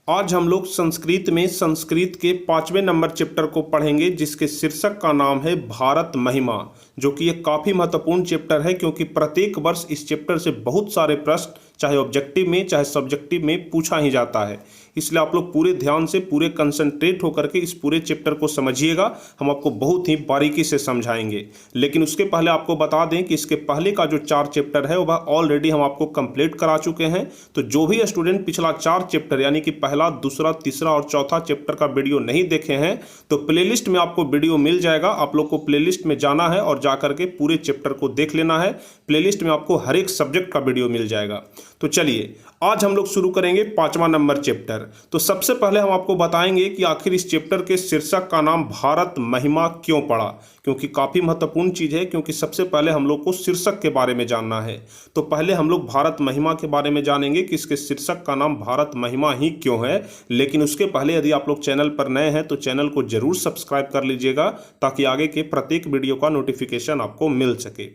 आज हम लोग संस्कृत में संस्कृत के 5वें नंबर चैप्टर को पढ़ेंगे, जिसके शीर्षक का नाम है भारत महिमा, जो कि एक काफ़ी महत्वपूर्ण चैप्टर है क्योंकि प्रत्येक वर्ष इस चैप्टर से बहुत सारे प्रश्न चाहे ऑब्जेक्टिव में चाहे सब्जेक्टिव में पूछा ही जाता है। इसलिए आप लोग पूरे ध्यान से पूरे कंसंट्रेट होकर के इस पूरे चैप्टर को समझिएगा। हम आपको बहुत ही बारीकी से समझाएंगे, लेकिन उसके पहले आपको बता दें कि इसके पहले का जो 4 चैप्टर है वह ऑलरेडी हम आपको कंप्लीट करा चुके हैं। तो जो भी स्टूडेंट पिछला 4 चैप्टर यानी कि पहला, दूसरा, तीसरा और चौथा चैप्टर का वीडियो नहीं देखे हैं तो प्लेलिस्ट में आपको वीडियो मिल जाएगा। आप लोग को प्लेलिस्ट में जाना है और जाकर के पूरे चैप्टर को देख लेना है। प्लेलिस्ट में आपको हर एक सब्जेक्ट का वीडियो मिल जाएगा। तो चलिए आज हम लोग शुरू करेंगे 5वां नंबर चैप्टर। तो सबसे पहले हम आपको बताएंगे कि आखिर इस चैप्टर के शीर्षक का नाम भारत महिमा क्यों पड़ा, क्योंकि काफ़ी महत्वपूर्ण चीज़ है। क्योंकि सबसे पहले हम लोग को शीर्षक के बारे में जानना है। तो पहले हम लोग भारत महिमा के बारे में जानेंगे कि इसके शीर्षक का नाम भारत महिमा ही क्यों है। लेकिन उसके पहले यदि आप लोग चैनल पर नए हैं तो चैनल को जरूर सब्सक्राइब कर लीजिएगा, ताकि आगे के प्रत्येक वीडियो का नोटिफिकेशन आपको मिल सके।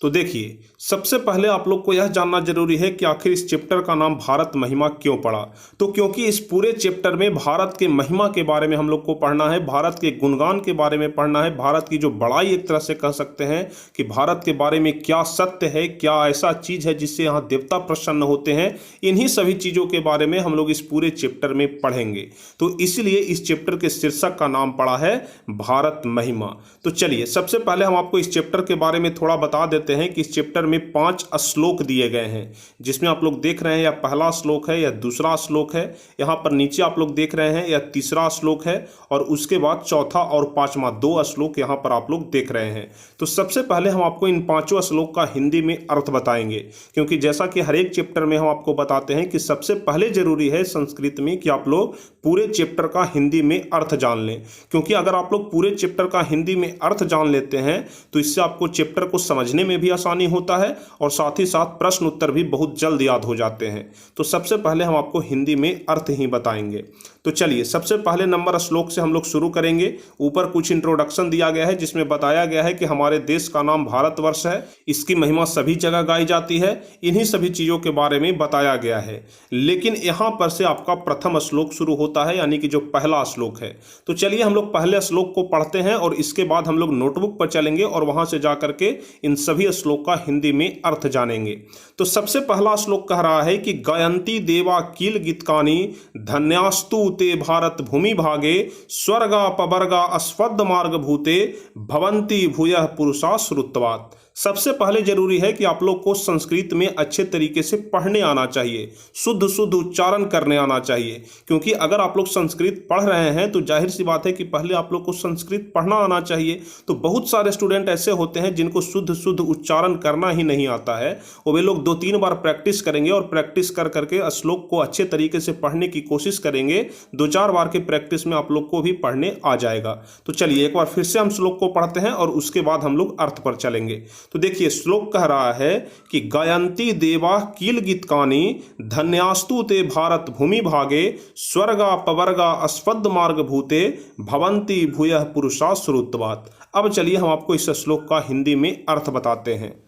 तो देखिए, सबसे पहले आप लोग को यह जानना जरूरी है कि आखिर इस चैप्टर का नाम भारत महिमा क्यों पड़ा। तो क्योंकि इस पूरे चैप्टर में भारत के महिमा के बारे में हम लोग को पढ़ना है, भारत के गुणगान के बारे में पढ़ना है, भारत की जो बड़ाई एक तरह से कह सकते हैं कि भारत के बारे में क्या सत्य है, क्या ऐसा चीज़ है जिससे यहाँ देवता प्रसन्न होते हैं। इन्हीं सभी चीज़ों के बारे में हम लोग इस पूरे चैप्टर में पढ़ेंगे। तो इसलिए इस चैप्टर के शीर्षक का नाम पड़ा है भारत महिमा। तो चलिए सबसे पहले हम आपको इस चैप्टर के बारे में थोड़ा बता देते हैं कि इस चैप्टर में 5 श्लोक दिए गए हैं, जिसमें आप लोग देख रहे हैं या पहला श्लोक है या दूसरा श्लोक है। यहाँ पर नीचे आप लोग देख रहे हैं या तीसरा श्लोक है, और उसके बाद चौथा और 5वां 2 श्लोक यहाँ पर आप लोग देख रहे हैं। तो सबसे पहले हम आपको इन 5 श्लोक का हिंदी में अर्थ बताएंगे, क्योंकि जैसा कि हर एक चैप्टर में हम आपको बताते हैं कि सबसे पहले जरूरी है संस्कृत में कि आप लोग पूरे चैप्टर का हिंदी में अर्थ जान लें। क्योंकि अगर आप लोग पूरे चैप्टर का हिंदी में अर्थ जान लेते हैं तो इससे आपको चैप्टर को समझने में भी आसानी होता है और साथ ही साथ प्रश्न उत्तर भी बहुत जल्द याद हो जाते हैं। तो सबसे पहले हम आपको हिंदी में अर्थ ही बताएंगे। तो चलिए सबसे पहले नंबर श्लोक से हम लोग शुरू करेंगे। ऊपर कुछ इंट्रोडक्शन दिया गया है जिसमें बताया गया है कि हमारे देश का नाम भारतवर्ष है, इसकी महिमा सभी जगह गाई जाती है। इन्हीं सभी चीज़ों के बारे में बताया गया है। लेकिन यहाँ पर से आपका प्रथम श्लोक शुरू होता है, यानी कि जो पहला श्लोक है। तो चलिए हम लोग पहले श्लोक को पढ़ते हैं और इसके बाद हम लोग नोटबुक पर चलेंगे और वहाँ से जा करके इन सभी श्लोक का हिंदी में अर्थ जानेंगे। तो सबसे पहला श्लोक कह रहा है कि गायंती देवा कील गीतकानी धन्यास्तु ते भारत भूमि भागे स्वर्गा पवर्गा अस्वद मार्ग भूते भवंती भूयः पुरुषा श्रुतवात्। सबसे पहले जरूरी है कि आप लोग को संस्कृत में अच्छे तरीके से पढ़ने आना चाहिए, शुद्ध शुद्ध उच्चारण करने आना चाहिए। क्योंकि अगर आप लोग संस्कृत पढ़ रहे हैं तो जाहिर सी बात है कि पहले आप लोग को संस्कृत पढ़ना आना चाहिए। तो बहुत सारे स्टूडेंट ऐसे होते हैं जिनको शुद्ध शुद्ध उच्चारण करना ही नहीं आता है, और वे लोग 2-3 बार प्रैक्टिस करेंगे और प्रैक्टिस कर करके श्लोक को अच्छे तरीके से पढ़ने की कोशिश करेंगे। 2-4 बार के प्रैक्टिस में आप लोग को भी पढ़ने आ जाएगा। तो चलिए एक बार फिर से हम श्लोक को पढ़ते हैं और उसके बाद हम लोग अर्थ पर चलेंगे। तो देखिए श्लोक कह रहा है कि गायंती देवा कील गीतकानी धन्यास्तु ते भारत भूमि भागे स्वर्गा पवर्गा अस्वद मार्ग भूते भवंती भूयः पुरुषा श्रुतवात्। अब चलिए हम आपको इस श्लोक का हिंदी में अर्थ बताते हैं।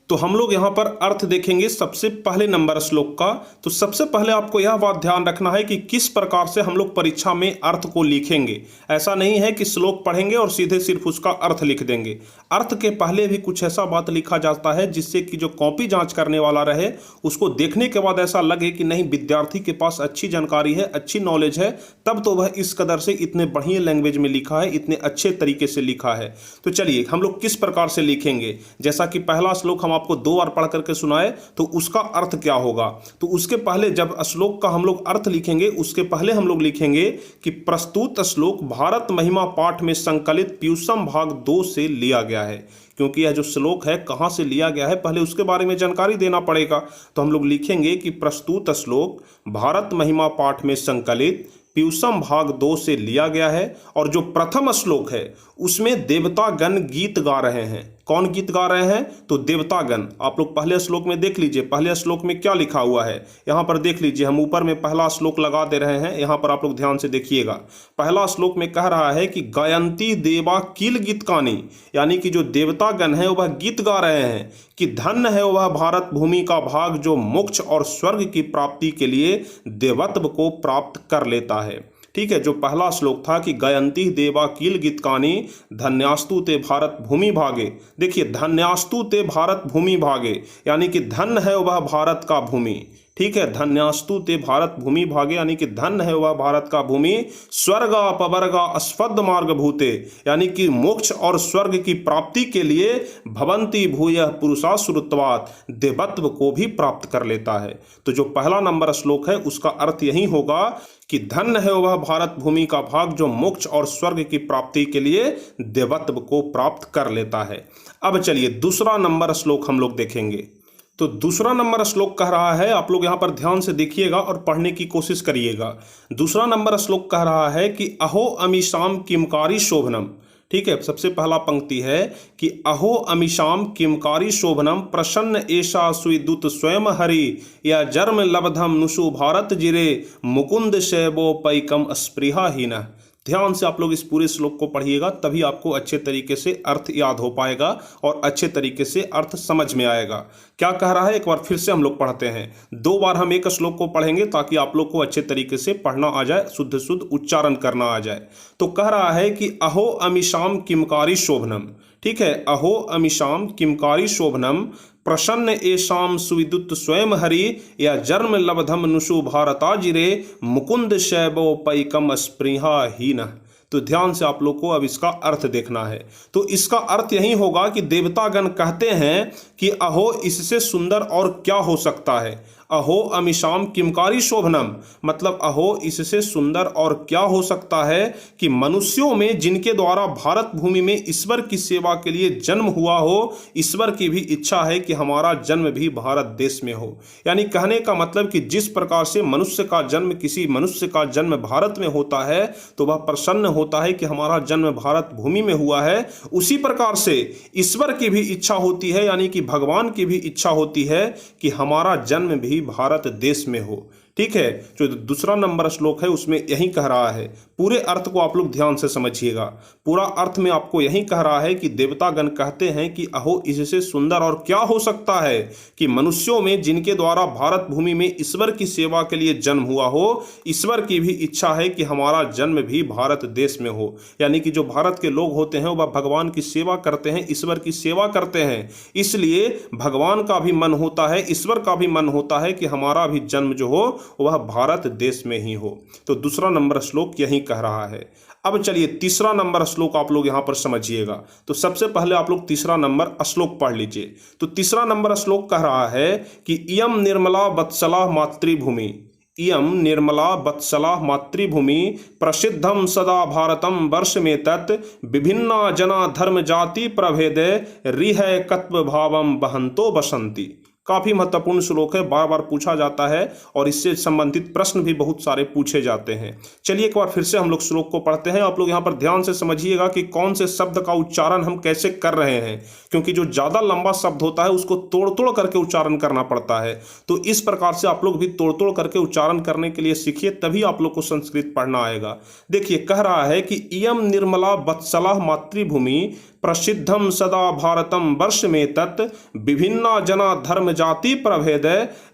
तो हम लोग यहाँ पर अर्थ देखेंगे सबसे पहले नंबर श्लोक का। तो सबसे पहले आपको यह बात ध्यान रखना है कि किस प्रकार से हम लोग परीक्षा में अर्थ को लिखेंगे। ऐसा नहीं है कि श्लोक पढ़ेंगे और सीधे सिर्फ उसका अर्थ लिख देंगे। अर्थ के पहले भी कुछ ऐसा बात लिखा जाता है जिससे कि जो कॉपी जांच करने वाला रहे उसको देखने के बाद ऐसा लगे कि नहीं, विद्यार्थी के पास अच्छी जानकारी है, अच्छी नॉलेज है, तब तो वह इस कदर से इतने बढ़िया लैंग्वेज में लिखा है, इतने अच्छे तरीके से लिखा है। तो चलिए हम लोग किस प्रकार से लिखेंगे। जैसा कि पहला श्लोक हम आपको 2 बार पढ़ करके सुनाए तो उसका अर्थ क्या होगा। तो उसके पहले जब श्लोक का हम लोग अर्थ लिखेंगे उसके पहले हम लोग लिखेंगे कि प्रस्तुत श्लोक भारत महिमा पाठ में संकलित पीयूषम भाग 2 से लिया गया है। क्योंकि यह जो श्लोक है कहाँ से लिया गया है पहले उसके बारे में जानकारी देना पड़ेगा। तो हम लोग लिखेंगे कि प्रस्तुत श्लोक भारत महिमा पाठ में संकलित पीयूषम भाग 2 से लिया गया है, और जो प्रथम श्लोक है उसमें देवता गण गीत गा रहे हैं। कौन गीत गा रहे हैं? तो देवतागण। आप लोग पहले श्लोक में देख लीजिए, पहले श्लोक में क्या लिखा हुआ है, यहाँ पर देख लीजिए। हम ऊपर में पहला श्लोक लगा दे रहे हैं, यहाँ पर आप लोग ध्यान से देखिएगा। पहला श्लोक में कह रहा है कि गायंती देवा किल गीतकानी, यानी कि जो देवतागण है वह गीत गा रहे हैं कि धन्य है वह भारत भूमि का भाग जो मोक्ष और स्वर्ग की प्राप्ति के लिए देवत्व को प्राप्त कर लेता है। ठीक है, जो पहला श्लोक था कि गायंती देवा कील गीतकानी धन्यास्तु ते भारत भूमि भागे। देखिए, धन्यास्तु ते भारत भूमि भागे, यानी कि धन्य है वह भारत का भूमि। ठीक है, धन्यास्तु ते भारत भूमि भागे, यानी कि धन्य है वह भारत का भूमि। स्वर्ग अपवर्गा अस्पद मार्ग भूते, यानी कि मोक्ष और स्वर्ग की प्राप्ति के लिए भवंती भूयः पुरुषा श्रुतवात, देवत्व को भी प्राप्त कर लेता है। तो जो पहला नंबर श्लोक है उसका अर्थ यही होगा कि धन्य है वह भारत भूमि का भाग जो मोक्ष और स्वर्ग की प्राप्ति के लिए देवत्व को प्राप्त कर लेता है। अब चलिए दूसरा नंबर श्लोक हम लोग देखेंगे। तो दूसरा नंबर श्लोक कह रहा है, आप लोग यहाँ पर ध्यान से देखिएगा और पढ़ने की कोशिश करिएगा। दूसरा नंबर श्लोक कह रहा है कि अहो अमीशाम किमकारी शोभनम। ठीक है, सबसे पहला पंक्ति है कि अहो अमीशाम किमकारी शोभनम प्रसन्न एषा सुदूत स्वयं हरि या जर्म लब्धम नुषु भारत जिरे मुकुंद शैवो पैकम स्पृहाहीन। ध्यान से आप लोग इस पूरे श्लोक को पढ़िएगा, तभी आपको अच्छे तरीके से अर्थ याद हो पाएगा और अच्छे तरीके से अर्थ समझ में आएगा। क्या कह रहा है, एक बार फिर से हम लोग पढ़ते हैं। 2 बार हम एक श्लोक को पढ़ेंगे ताकि आप लोग को अच्छे तरीके से पढ़ना आ जाए, शुद्ध शुद्ध उच्चारण करना आ जाए। तो कह रहा है कि अहो अमीशाम किमकारी शोभनम। ठीक है, अहो अमीशाम किमकारी शोभनम प्रसन्न एशाम सुविदुत स्वयं हरि या जन्म लब्धम नुषु भारता जिरे मुकुंद शैवो पैकम स्पृहाहीन। तो ध्यान से आप लोग को अब इसका अर्थ देखना है। तो इसका अर्थ यही होगा कि देवतागण कहते हैं कि अहो इससे सुंदर और क्या हो सकता है। अहो अमीशाम किमकारी शोभनम, मतलब अहो इससे सुंदर और क्या हो सकता है कि मनुष्यों में जिनके द्वारा भारत भूमि में ईश्वर की सेवा के लिए जन्म हुआ हो, ईश्वर की भी इच्छा है कि हमारा जन्म भी भारत देश में हो। यानी कहने का मतलब कि जिस प्रकार से मनुष्य का जन्म, किसी मनुष्य का जन्म भारत में होता है तो वह प्रसन्न होता है कि हमारा जन्म भारत भूमि में हुआ है, उसी प्रकार से ईश्वर की भी इच्छा होती है, यानी कि भगवान की भी इच्छा होती है कि हमारा जन्म भी भारत देश में हो। ठीक है, जो दूसरा नंबर श्लोक है उसमें यही कह रहा है। पूरे अर्थ को आप लोग ध्यान से समझिएगा। पूरा अर्थ में आपको यही कह रहा है कि देवतागण कहते हैं कि अहो इससे सुंदर और क्या हो सकता है कि मनुष्यों में जिनके द्वारा भारत भूमि में ईश्वर की सेवा के लिए जन्म हुआ हो, ईश्वर की भी इच्छा है कि हमारा जन्म भी भारत देश में हो। यानी कि जो भारत के लोग होते हैं वह भगवान की सेवा करते हैं, ईश्वर की सेवा करते हैं, इसलिए भगवान का भी मन होता है, ईश्वर का भी मन होता है कि हमारा भी जन्म जो हो वह भारत देश में ही हो। तो दूसरा नंबर श्लोक यही कह रहा है। अब चलिए तीसरा नंबर श्लोक आप लोग यहां पर समझिएगा। तो सबसे पहले आप लोग तीसरा नंबर श्लोक पढ़ लीजिए। तो तीसरा नंबर श्लोक कह रहा है कि इयम निर्मला वत्सला मातृभूमि, इयम निर्मला वत्सला मातृभूमि प्रसिद्धम सदा भारतम वर्ष में तत् विभिन्ना जना धर्म जाति प्रभेदे रिह कत्व भावम बहंतो बसंती। काफ़ी महत्वपूर्ण श्लोक है, बार बार पूछा जाता है और इससे संबंधित प्रश्न भी बहुत सारे पूछे जाते हैं। चलिए एक बार फिर से हम लोग श्लोक को पढ़ते हैं। आप लोग यहाँ पर ध्यान से समझिएगा कि कौन से शब्द का उच्चारण हम कैसे कर रहे हैं, क्योंकि जो ज़्यादा लंबा शब्द होता है उसको तोड़ तोड़ करके उच्चारण करना पड़ता है। तो इस प्रकार से आप लोग भी तोड़ तोड़ करके उच्चारण करने के लिए सीखिए, तभी आप लोग को संस्कृत पढ़ना आएगा। देखिए, कह रहा है कि इयम निर्मला वत्सला मातृभूमि प्रसिद्धम सदा भारतम वर्ष में तत् विभिन्ना जना धर्म जाति प्रभेद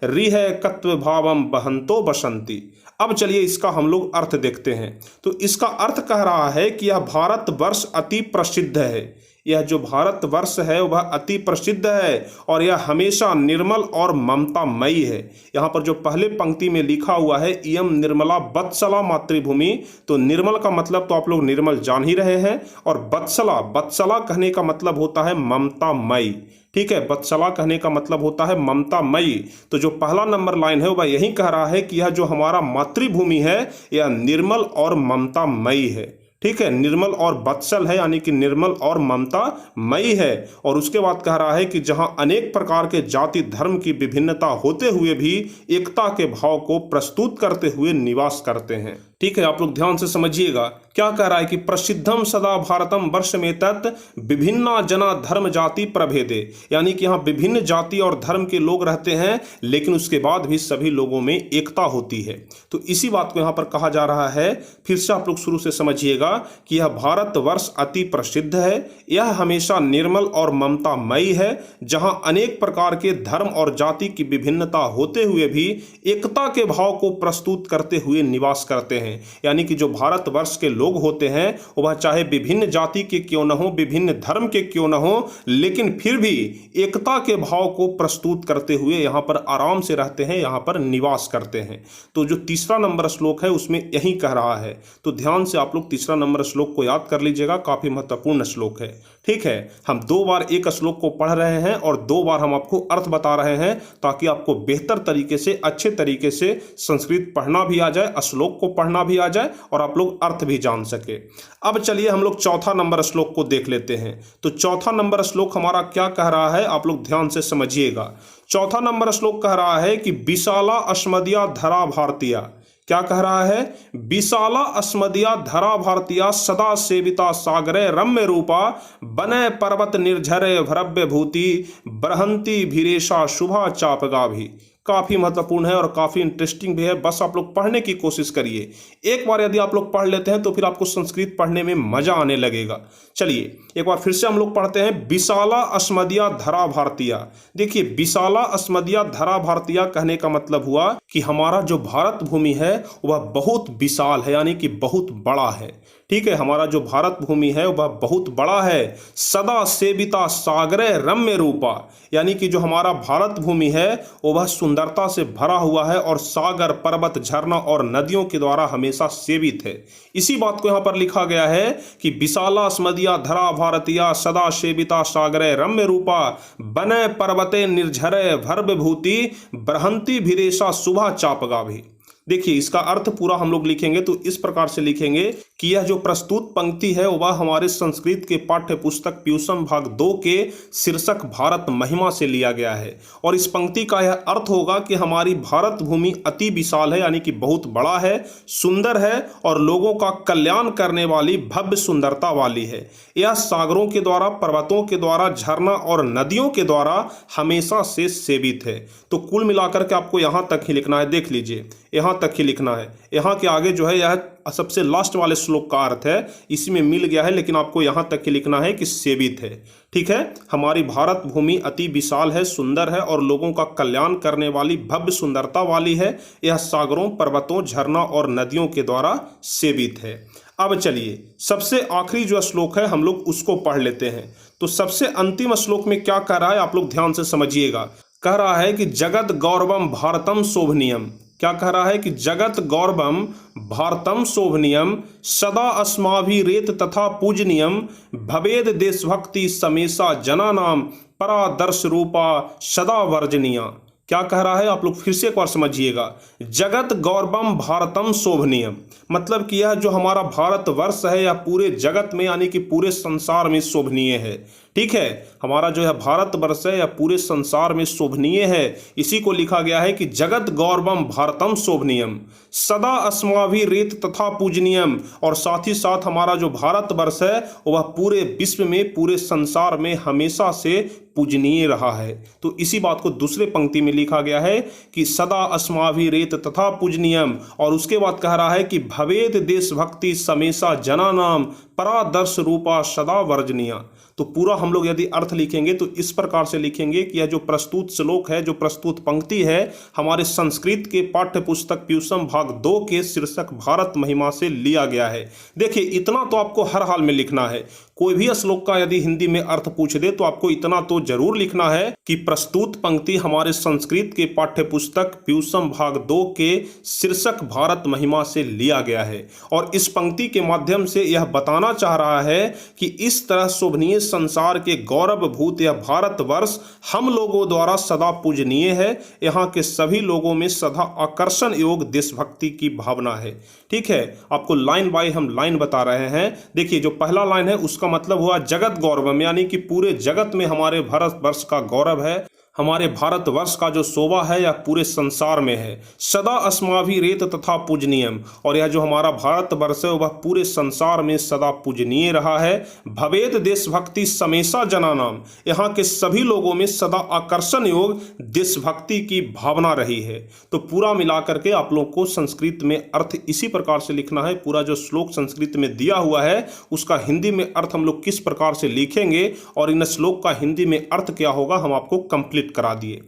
रिह कत्व भावम बहंतो बसंती। अब चलिए इसका हम लोग अर्थ देखते हैं। तो इसका अर्थ कह रहा है कि यह भारत वर्ष अति प्रसिद्ध है। यह जो भारत वर्ष है वह अति प्रसिद्ध है और यह हमेशा निर्मल और ममतामयी है। यहाँ पर जो पहले पंक्ति में लिखा हुआ है इयम निर्मला वत्सला मातृभूमि, तो निर्मल का मतलब तो आप लोग निर्मल जान ही रहे हैं, और वत्सला, वत्सला कहने का मतलब होता है ममतामयी। ठीक है, वत्सला कहने का मतलब होता है ममतामयी। तो जो पहला नंबर लाइन है वह यही कह रहा है कि यह जो हमारा मातृभूमि है यह निर्मल और ममतामयी है। ठीक है, निर्मल और वत्सल है, यानी कि निर्मल और ममतामयी है। और उसके बाद कह रहा है कि जहां अनेक प्रकार के जाति धर्म की विभिन्नता होते हुए भी एकता के भाव को प्रस्तुत करते हुए निवास करते हैं। ठीक है, आप लोग ध्यान से समझिएगा क्या कह रहा है कि प्रसिद्धम सदा भारतम वर्ष में तत् विभिन्ना जना धर्म जाति प्रभेदे, यानी कि यहाँ विभिन्न जाति और धर्म के लोग रहते हैं लेकिन उसके बाद भी सभी लोगों में एकता होती है। तो इसी बात को यहाँ पर कहा जा रहा है। फिर से आप लोग शुरू से समझिएगा कि यह भारतवर्ष अति प्रसिद्ध है, यह हमेशा निर्मल और ममतामयी है, जहाँ अनेक प्रकार के धर्म और जाति की विभिन्नता होते हुए भी एकता के भाव को प्रस्तुत करते हुए निवास करते हैं। यानी कि जो भारतवर्ष के लोग होते हैं वह चाहे विभिन्न जाति के क्यों न हो, विभिन्न धर्म के क्यों न हो, लेकिन फिर भी एकता के भाव को प्रस्तुत करते हुए यहाँ पर आराम से रहते हैं, यहाँ पर निवास करते हैं। तो जो तीसरा नंबर श्लोक है उसमें यही कह रहा है। तो ध्यान से आप लोग तीसरा नंबर श्लोक को याद कर लीजिएगा, काफी महत्वपूर्ण श्लोक है। ठीक है, हम 2 बार एक श्लोक को पढ़ रहे हैं और 2 बार हम आपको अर्थ बता रहे हैं ताकि आपको बेहतर तरीके से, अच्छे तरीके से संस्कृत पढ़ना भी आ जाए, श्लोक को पढ़ना भी आ जाए और आप लोग अर्थ भी जान सके। अब चलिए हम लोग चौथा नंबर श्लोक को देख लेते हैं। तो चौथा नंबर श्लोक हमारा क्या कह रहा है, आप लोग ध्यान से समझिएगा। चौथा नंबर श्लोक कह रहा है कि विशाला अस्मदिया धरा भारतीया। क्या कह रहा है? विशाला अस्मदिया धरा भारतीया सदा सेविता सागरे रम्य रूपा बने पर्वत निर्झरे भ्रव्य भूति बरहंती भीरेशा शुभा चापगा भी। काफ़ी महत्वपूर्ण है और काफ़ी इंटरेस्टिंग भी है, बस आप लोग पढ़ने की कोशिश करिए। एक बार यदि आप लोग पढ़ लेते हैं तो फिर आपको संस्कृत पढ़ने में मजा आने लगेगा। चलिए एक बार फिर से हम लोग पढ़ते हैं। विशाला अस्मदिया धरा भारतीया। देखिए, विशाला अस्मदिया धरा भारतीया कहने का मतलब हुआ कि हमारा जो भारत भूमि है वह बहुत विशाल है, यानी कि बहुत बड़ा है। ठीक है, हमारा जो भारत भूमि है वह बहुत बड़ा है। सदा सेविता सागरे रम्य रूपा, यानी कि जो हमारा भारत भूमि है वह सुंदरता से भरा हुआ है और सागर, पर्वत, झरना और नदियों के द्वारा हमेशा सेवित है। इसी बात को यहाँ पर लिखा गया है कि विशाला स्मदिया धरा भारतीया सदा सेविता सागरे रम्य रूपा बने पर्वते निर्झरे भर्वभूति बरहंती भिरेशा शुभा चापगा भी। देखिए, इसका अर्थ पूरा हम लोग लिखेंगे तो इस प्रकार से लिखेंगे कि यह जो प्रस्तुत पंक्ति है वह हमारे संस्कृत के पाठ्य पुस्तक प्यूसम भाग 2 के शीर्षक भारत महिमा से लिया गया है। और इस पंक्ति का यह अर्थ होगा कि हमारी भारत भूमि अति विशाल है, यानी कि बहुत बड़ा है, सुंदर है और लोगों का कल्याण करने वाली भव्य सुंदरता वाली है। यह सागरों के द्वारा, पर्वतों के द्वारा, झरना और नदियों के द्वारा हमेशा से सेवित है। तो कुल मिलाकर के आपको यहाँ तक ही लिखना है। देख लीजिए, यहाँ तक ही लिखना है। यहाँ के आगे जो है यह सबसे लास्ट वाले श्लोक का अर्थ है, इसी में मिल गया है, लेकिन आपको यहाँ तक ही लिखना है कि सेवित है। ठीक है, हमारी भारत भूमि अति विशाल है, सुंदर है और लोगों का कल्याण करने वाली भव्य सुंदरता वाली है। यह सागरों, पर्वतों, झरना और नदियों के द्वारा सेवित है। अब चलिए सबसे आखिरी जो श्लोक है हम लोग उसको पढ़ लेते हैं। तो सबसे अंतिम श्लोक में क्या कह रहा है आप लोग ध्यान से समझिएगा। कह रहा है कि जगत गौरवम भारतम शोभनीयम। क्या कह रहा है कि जगत गौरवम भारतम शोभनीयम सदा अस्माभिरेत तथा पूजनीयम भवेद देशभक्ति समेसा जनानाम परादर्श रूपा सदा वर्जनीया। क्या कह रहा है आप लोग फिर से एक बार समझिएगा। जगत गौरवम भारतम शोभनीयम, मतलब कि यह जो हमारा भारतवर्ष है यह पूरे जगत में, यानी कि पूरे संसार में शोभनीय है। ठीक है, हमारा जो है भारतवर्ष है यह पूरे संसार में शोभनीय है। इसी को लिखा गया है कि जगत गौरवम भारतम शोभनीयम सदा अस्माभिरेत तथा पूजनीयम, और साथ ही साथ हमारा जो भारतवर्ष है वह पूरे विश्व में, पूरे संसार में हमेशा से पूजनीय रहा है। तो इसी बात को दूसरे पंक्ति में लिखा गया है कि सदा अस्माभिरेत तथा पूजनीयम, और उसके बाद कह रहा है कि भवेद देशभक्ति समेसा जनानाम परादर्श रूपा सदा वर्जनीया। तो पूरा हम लोग यदि अर्थ लिखेंगे तो इस प्रकार से लिखेंगे कि यह जो प्रस्तुत श्लोक है, जो प्रस्तुत पंक्ति है, हमारे संस्कृत के पाठ्य पुस्तक प्यूसम भाग 2 के शीर्षक भारत महिमा से लिया गया है। देखिए, इतना तो आपको हर हाल में लिखना है। कोई भी श्लोक का यदि हिंदी में अर्थ पूछ दे तो आपको इतना तो जरूर लिखना है कि प्रस्तुत पंक्ति हमारे संस्कृत के पाठ्य पुस्तक प्यूसम भाग 2 के शीर्षक भारत महिमा से लिया गया है। और इस पंक्ति के माध्यम से यह बताना चाह रहा है कि इस तरह शोभनीय संसार के गौरवभूत यह भारतवर्ष हम लोगों द्वारा सदा पूजनीय है। यहाँ के सभी लोगों में सदा आकर्षण योग देशभक्ति की भावना है। ठीक है, आपको लाइन बाय हम लाइन बता रहे हैं। देखिए, जो पहला लाइन है उसका मतलब हुआ जगत गौरवम, यानी कि पूरे जगत में हमारे भारतवर्ष का गौरव है, हमारे भारतवर्ष का जो शोभा है यह पूरे संसार में है। सदा अस्माभि रेत तथा पूजनीयम, और यह जो हमारा भारतवर्ष है वह पूरे संसार में सदा पूजनीय रहा है। भवेद देशभक्ति समेशा जनानाम, यहाँ के सभी लोगों में सदा आकर्षण योग देशभक्ति की भावना रही है। तो पूरा मिलाकर के आप लोग को संस्कृत में अर्थ इसी प्रकार से लिखना है। पूरा जो श्लोक संस्कृत में दिया हुआ है उसका हिंदी में अर्थ हम लोग किस प्रकार से लिखेंगे और इन श्लोक का हिंदी में अर्थ क्या होगा हम आपको कंप्लीट करा दिए।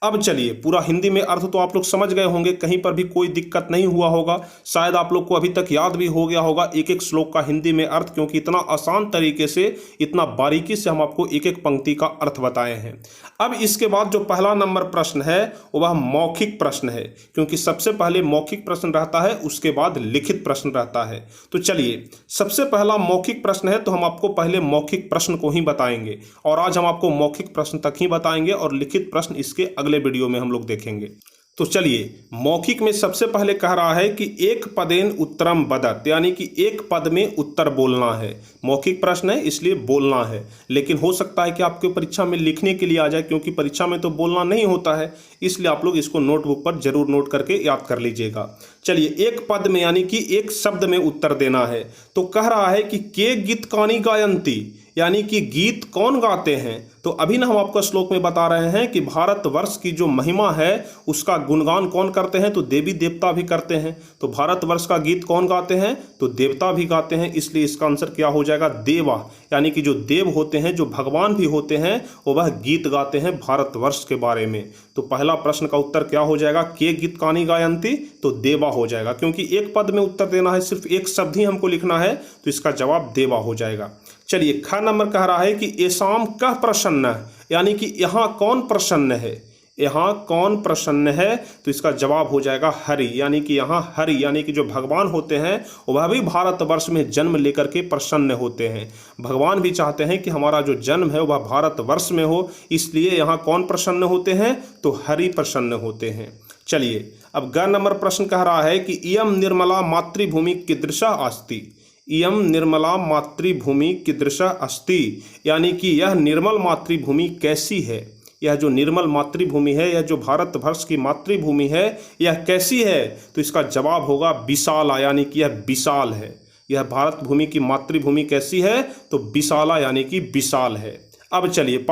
अब चलिए, पूरा हिंदी में अर्थ तो आप लोग समझ गए होंगे, कहीं पर भी कोई दिक्कत नहीं हुआ होगा। शायद आप लोग को अभी तक याद भी हो गया होगा एक एक श्लोक का हिंदी में अर्थ, क्योंकि इतना आसान तरीके से, इतना बारीकी से हम आपको एक एक पंक्ति का अर्थ बताए हैं। अब इसके बाद जो पहला नंबर प्रश्न है वह मौखिक प्रश्न है, क्योंकि सबसे पहले मौखिक प्रश्न रहता है, उसके बाद लिखित प्रश्न रहता है। तो चलिए, सबसे पहला मौखिक प्रश्न है, तो हम आपको पहले मौखिक प्रश्न को ही बताएंगे, और आज हम आपको मौखिक प्रश्न तक ही बताएंगे और लिखित प्रश्न इसके अगले वीडियो में हम लोग देखेंगे। तो चलिए, मौखिक में सबसे पहले कह रहा है कि एक पदेन उत्तरम वदत, यानी कि एक पद में उत्तर बोलना है। मौखिक प्रश्न है इसलिए बोलना है, लेकिन हो सकता है कि आपके परीक्षा में लिखने के लिए आ जाए, क्योंकि परीक्षा में तो बोलना नहीं होता है, इसलिए आप लोग इसको नोटबुक पर जरूर नोट करके याद कर लीजिएगा। चलिए, एक पद में यानी कि एक शब्द में उत्तर देना है। तो कह रहा है कि के गीत कानी गायंती, यानी कि गीत कौन गाते हैं। तो अभी ना हम आपको श्लोक में बता रहे हैं कि भारतवर्ष की जो महिमा है उसका गुणगान कौन करते हैं, तो देवी देवता भी करते हैं। तो भारतवर्ष का गीत कौन गाते हैं, तो देवता भी गाते हैं, इसलिए इसका आंसर क्या हो जाएगा, देवा। यानी कि जो देव होते हैं, जो भगवान भी होते हैं, वो वह गीत गाते हैं भारतवर्ष के बारे में। तो पहला प्रश्न का उत्तर क्या हो जाएगा, के गीत कानी गायंती, तो देवा हो जाएगा, क्योंकि एक पद में उत्तर देना है, सिर्फ एक शब्द ही हमको लिखना है, तो इसका जवाब देवा हो जाएगा। चलिए, ख नंबर कह रहा है कि येषाम कः प्रसन्न, यानी कि यहाँ कौन प्रसन्न है, यहाँ कौन प्रसन्न है, तो इसका जवाब हो जाएगा हरि। यानी कि यहाँ हरि यानी कि जो भगवान होते हैं वह भी भारतवर्ष में जन्म लेकर के प्रसन्न होते हैं। भगवान भी चाहते हैं कि हमारा जो जन्म है वह भारतवर्ष में हो, इसलिए यहाँ कौन प्रसन्न होते हैं, तो हरि प्रसन्न होते हैं। चलिए, अब ग नंबर प्रश्न कह रहा है कि इयम निर्मला मातृभूमि कीदृशा अस्ति, इयम निर्मला मातृभूमि कीदृशा अस्ति, यानी कि यह निर्मल मातृभूमि कैसी है। यह जो निर्मल मातृभूमि है, यह जो भारतवर्ष की मातृभूमि है, यह कैसी है, तो इसका जवाब होगा विशाला, यानी कि यह विशाल है। यह भारत भूमि की मातृभूमि कैसी है, तो विशाला यानी कि विशाल है। अब चलिए,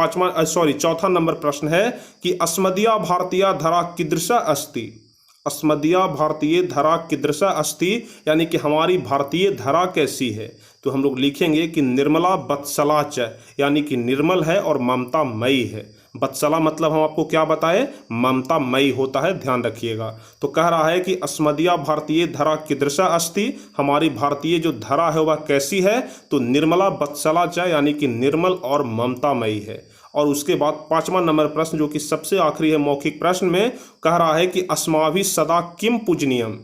चौथा नंबर प्रश्न है कि अस्मदीया भारतीय धरा कीदृशा अस्ति, अस्मदीया भारतीय धरा कीदृशा अस्ति, यानी कि हमारी भारतीय धरा कैसी है। तो हम लोग लिखेंगे कि निर्मला वत्सला च, यानी कि निर्मल है और ममता मई है। वत्सला मतलब हम आपको क्या बताए, ममता मई होता है, ध्यान रखिएगा। तो कह रहा है कि अस्मदीया भारतीय धरा कीदृशा अस्ति, हमारी भारतीय जो धरा है वह कैसी है, तो निर्मला वत्सला च, यानी कि निर्मल और ममता मई है। और उसके बाद पांचवा नंबर प्रश्न जो कि सबसे आखिरी है मौखिक प्रश्न में, कह रहा है कि अस्माभि सदा किम पूजनीयम,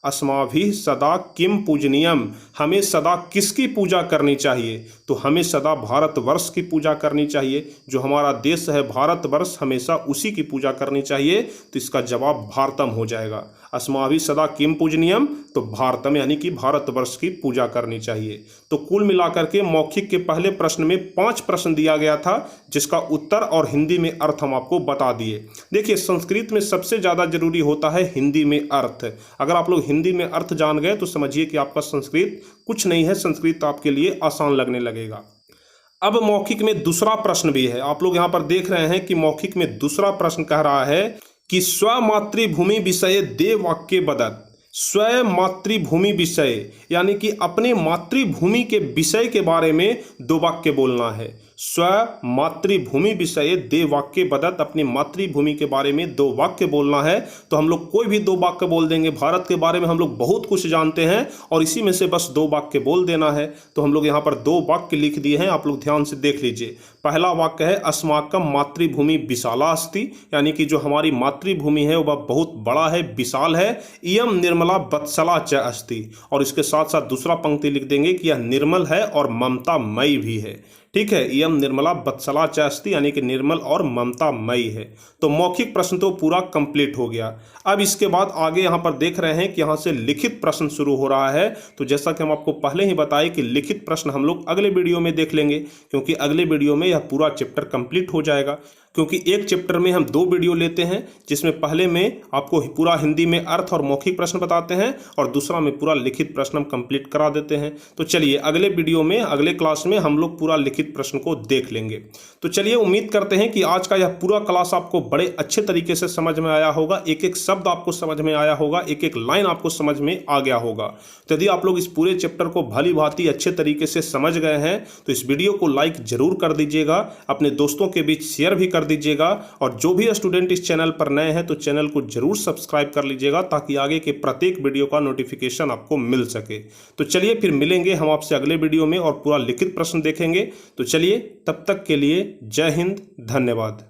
अस्माभि सदा किम पूजनीयम, हमें सदा किसकी पूजा करनी चाहिए, तो हमें सदा भारतवर्ष की पूजा करनी चाहिए। जो हमारा देश है भारतवर्ष, हमेशा उसी की पूजा करनी चाहिए, तो इसका जवाब भारतम हो जाएगा। अस्माभि सदा किम पूजनीयम, तो भारतम यानी कि भारतवर्ष की पूजा करनी चाहिए। तो कुल मिलाकर के मौखिक के पहले प्रश्न में 5 प्रश्न दिया गया था, जिसका उत्तर और हिंदी में अर्थ हम आपको बता दिए। देखिए, संस्कृत में सबसे ज़्यादा जरूरी होता है हिंदी में अर्थ। अगर आप लोग हिंदी में अर्थ जान गए तो समझिए कि आपका संस्कृत कुछ नहीं है, संस्कृत आपके लिए आसान लगने लगेगा। अब मौखिक में दूसरा प्रश्न भी है, आप लोग यहाँ पर देख रहे हैं कि मौखिक में दूसरा प्रश्न कह रहा है कि स्व मातृभूमि विषय दे वाक्य बदत, स्व मातृभूमि विषय, यानी कि अपने मातृभूमि के विषय के बारे में 2 वाक्य बोलना है। स्व मातृभूमि विषय दे वाक्य बदत, अपनी मातृभूमि के बारे में 2 वाक्य बोलना है। तो हम लोग कोई भी 2 वाक्य बोल देंगे। भारत के बारे में हम लोग बहुत कुछ जानते हैं और इसी में से बस 2 वाक्य बोल देना है। तो हम लोग यहाँ पर 2 वाक्य लिख दिए हैं, आप लोग ध्यान से देख लीजिए। पहला वाक्य है अस्माकम मातृभूमि विशाला अस्ति, यानी कि जो हमारी मातृभूमि है वह बहुत बड़ा है, विशाल है। इयम निर्मला वत्सला च अस्ति, और इसके साथ साथ दूसरा पंक्ति लिख देंगे कि यह निर्मल है और ममता मई भी है। ठीक है, इयम निर्मला वत्सला च अस्ति, यानी कि निर्मल और ममता मई है। तो मौखिक प्रश्न तो पूरा कंप्लीट हो गया। अब इसके बाद आगे यहाँ पर देख रहे हैं कि यहाँ से लिखित प्रश्न शुरू हो रहा है। तो जैसा कि हम आपको पहले ही बताए कि लिखित प्रश्न हम लोग अगले वीडियो में देख लेंगे, क्योंकि अगले वीडियो में यह पूरा चैप्टर कंप्लीट हो जाएगा। क्योंकि एक चैप्टर में हम 2 वीडियो लेते हैं, जिसमें पहले में आपको पूरा हिंदी में अर्थ और मौखिक प्रश्न बताते हैं और दूसरा में पूरा लिखित प्रश्न हम कंप्लीट करा देते हैं। तो चलिए अगले वीडियो में, अगले क्लास में हम लोग पूरा लिखित प्रश्न को देख लेंगे। तो चलिए उम्मीद करते हैं कि आज का यह पूरा क्लास आपको बड़े अच्छे तरीके से समझ में आया होगा, एक एक शब्द आपको समझ में आया होगा, एक एक लाइन आपको समझ में आ गया होगा। तो यदि आप लोग इस पूरे चैप्टर को भली भांति अच्छे तरीके से समझ गए हैं तो इस वीडियो को लाइक जरूर कर दीजिएगा, अपने दोस्तों के बीच शेयर भी कर दीजिएगा और जो भी स्टूडेंट इस चैनल पर नए हैं तो चैनल को जरूर सब्सक्राइब कर लीजिएगा ताकि आगे के प्रत्येक वीडियो का नोटिफिकेशन आपको मिल सके। तो चलिए फिर मिलेंगे हम आपसे अगले वीडियो में और पूरा लिखित प्रश्न देखेंगे। तो चलिए तब तक के लिए जय हिंद, धन्यवाद।